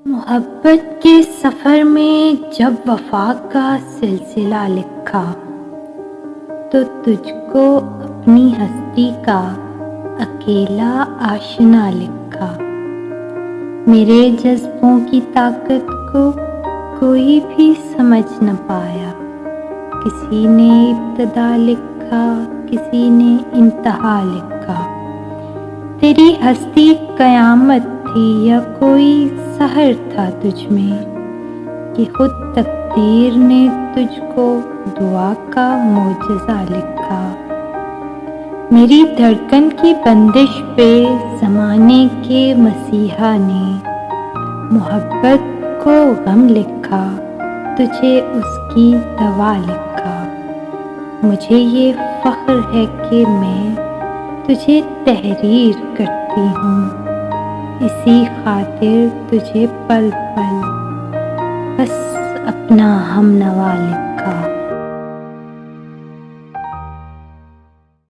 محبت کے سفر میں جب وفا کا سلسلہ لکھا تو تجھ کو اپنی ہستی کا اکیلا آشنا لکھا۔ میرے جذبوں کی طاقت کو کوئی بھی سمجھ نہ پایا، کسی نے ابتدا لکھا کسی نے انتہا لکھا۔ تیری ہستی قیامت تھی یا کوئی سحر تھا تجھ میں کہ خود تقدیر نے تجھ کو دعا کا معجزہ لکھا۔ میری دھڑکن کی بندش پہ زمانے کے مسیحا نے محبت کو غم لکھا، تجھے اس کی دوا لکھا۔ مجھے یہ فخر ہے کہ میں تجھے تحریر کرتی ہوں، اسی خاطر تجھے پل پل بس اپنا ہم نوا لکھا۔